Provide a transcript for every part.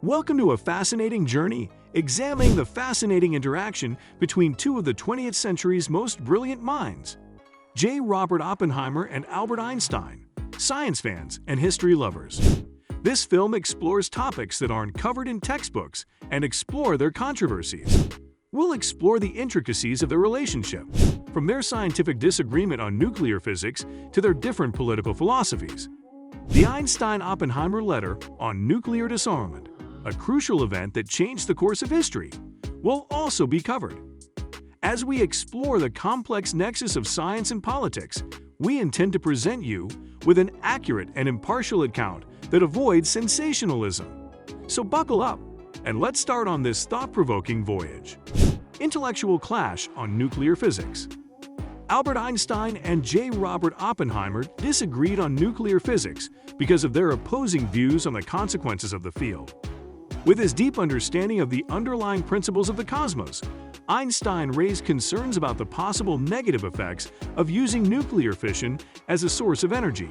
Welcome to a fascinating journey, examining the fascinating interaction between two of the 20th century's most brilliant minds, J. Robert Oppenheimer and Albert Einstein, science fans and history lovers. This film explores topics that aren't covered in textbooks and explore their controversies. We'll explore the intricacies of their relationship, from their scientific disagreement on nuclear physics to their different political philosophies. The Einstein-Oppenheimer letter on nuclear disarmament, a crucial event that changed the course of history, will also be covered. As we explore the complex nexus of science and politics, we intend to present you with an accurate and impartial account that avoids sensationalism. So buckle up, and let's start on this thought-provoking voyage. Intellectual clash on nuclear physics. Albert Einstein and J. Robert Oppenheimer disagreed on nuclear physics because of their opposing views on the consequences of the field. With his deep understanding of the underlying principles of the cosmos, Einstein raised concerns about the possible negative effects of using nuclear fission as a source of energy.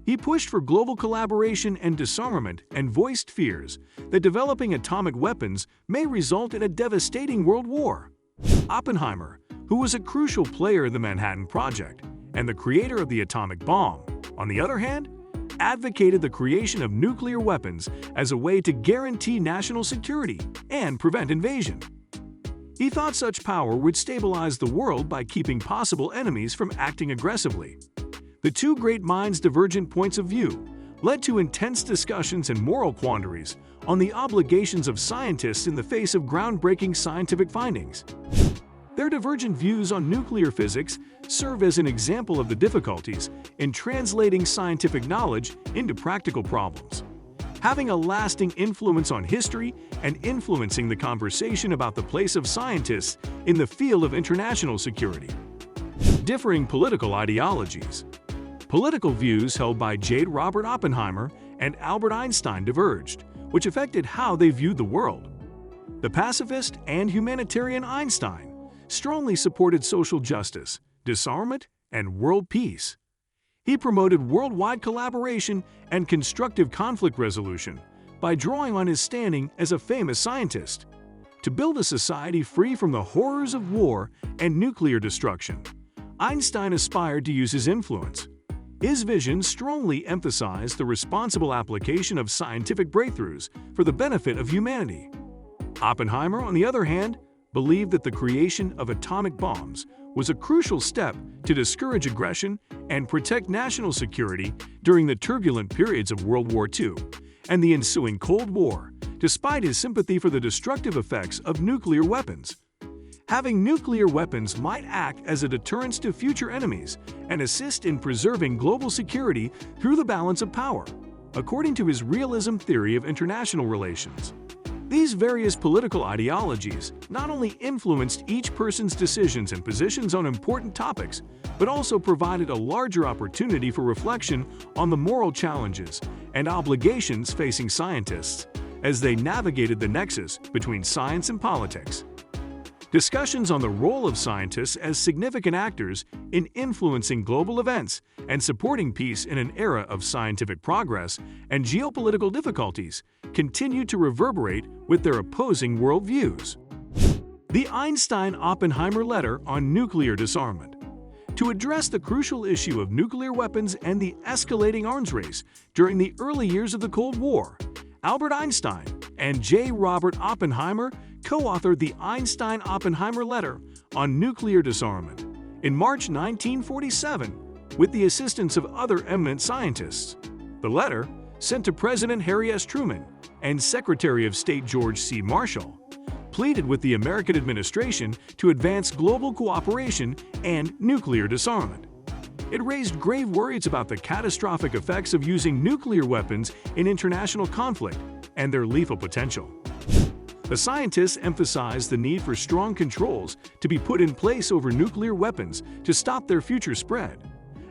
He pushed for global collaboration and disarmament and voiced fears that developing atomic weapons may result in a devastating world war. Oppenheimer, who was a crucial player in the Manhattan Project and the creator of the atomic bomb, on the other hand, advocated the creation of nuclear weapons as a way to guarantee national security and prevent invasion. He thought such power would stabilize the world by keeping possible enemies from acting aggressively. The two great minds' divergent points of view led to intense discussions and moral quandaries on the obligations of scientists in the face of groundbreaking scientific findings. Their divergent views on nuclear physics serve as an example of the difficulties in translating scientific knowledge into practical problems, having a lasting influence on history and influencing the conversation about the place of scientists in the field of international security. Differing political ideologies. Political views held by J. Robert Oppenheimer and Albert Einstein diverged, which affected how they viewed the world. The pacifist and humanitarian Einstein strongly supported social justice, disarmament, and world peace. He promoted worldwide collaboration and constructive conflict resolution by drawing on his standing as a famous scientist to build a society free from the horrors of war and nuclear destruction. Einstein aspired to use his influence. His vision strongly emphasized the responsible application of scientific breakthroughs for the benefit of humanity. Oppenheimer, on the other hand, believed that the creation of atomic bombs was a crucial step to discourage aggression and protect national security during the turbulent periods of World War II and the ensuing Cold War, despite his sympathy for the destructive effects of nuclear weapons. Having nuclear weapons might act as a deterrence to future enemies and assist in preserving global security through the balance of power, according to his realism theory of international relations. These various political ideologies not only influenced each person's decisions and positions on important topics, but also provided a larger opportunity for reflection on the moral challenges and obligations facing scientists as they navigated the nexus between science and politics. Discussions on the role of scientists as significant actors in influencing global events and supporting peace in an era of scientific progress and geopolitical difficulties continue to reverberate with their opposing worldviews. The Einstein-Oppenheimer letter on nuclear disarmament. To address the crucial issue of nuclear weapons and the escalating arms race during the early years of the Cold War, Albert Einstein and J. Robert Oppenheimer co-authored the Einstein-Oppenheimer letter on nuclear disarmament in March 1947 with the assistance of other eminent scientists. The letter, sent to President Harry S. Truman and Secretary of State George C. Marshall, pleaded with the American administration to advance global cooperation and nuclear disarmament. It raised grave worries about the catastrophic effects of using nuclear weapons in international conflict and their lethal potential. The scientists emphasized the need for strong controls to be put in place over nuclear weapons to stop their future spread,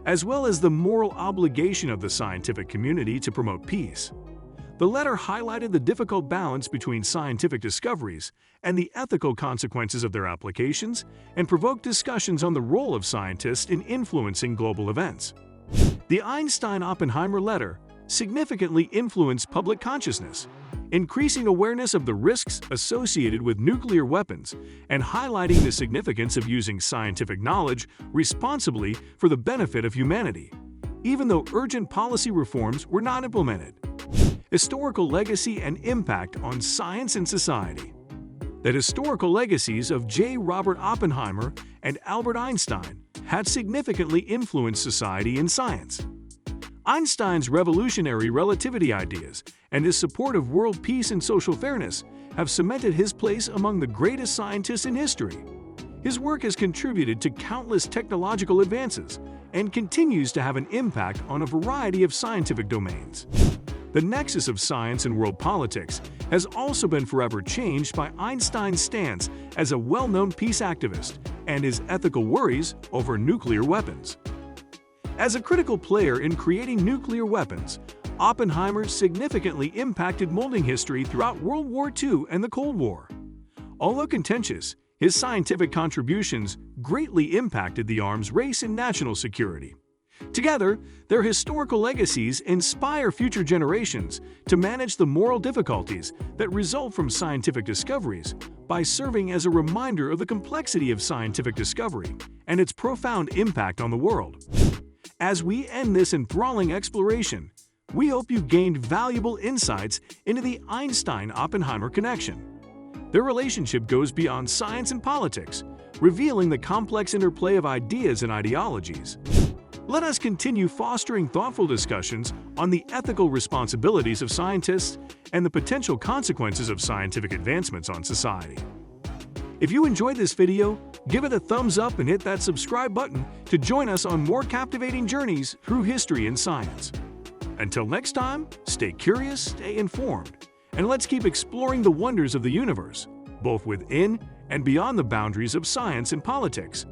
as well as the moral obligation of the scientific community to promote peace. The letter highlighted the difficult balance between scientific discoveries and the ethical consequences of their applications and provoked discussions on the role of scientists in influencing global events. The Einstein-Oppenheimer letter significantly influenced public consciousness. increasing awareness of the risks associated with nuclear weapons and highlighting the significance of using scientific knowledge responsibly for the benefit of humanity, even though urgent policy reforms were not implemented. Historical legacy and impact on science and society. The historical legacies of J. Robert Oppenheimer and Albert Einstein had significantly influenced society and science. Einstein's revolutionary relativity ideas and his support of world peace and social fairness have cemented his place among the greatest scientists in history. His work has contributed to countless technological advances and continues to have an impact on a variety of scientific domains. The nexus of science and world politics has also been forever changed by Einstein's stance as a well-known peace activist and his ethical worries over nuclear weapons. As a critical player in creating nuclear weapons, Oppenheimer significantly impacted molding history throughout World War II and the Cold War. Although contentious, his scientific contributions greatly impacted the arms race and national security. Together, their historical legacies inspire future generations to manage the moral difficulties that result from scientific discoveries by serving as a reminder of the complexity of scientific discovery and its profound impact on the world. As we end this enthralling exploration, we hope you gained valuable insights into the Einstein-Oppenheimer connection. Their relationship goes beyond science and politics, revealing the complex interplay of ideas and ideologies. Let us continue fostering thoughtful discussions on the ethical responsibilities of scientists and the potential consequences of scientific advancements on society. If you enjoyed this video, give it a thumbs up and hit that subscribe button to join us on more captivating journeys through history and science. Until next time, stay curious, stay informed, and let's keep exploring the wonders of the universe, both within and beyond the boundaries of science and politics.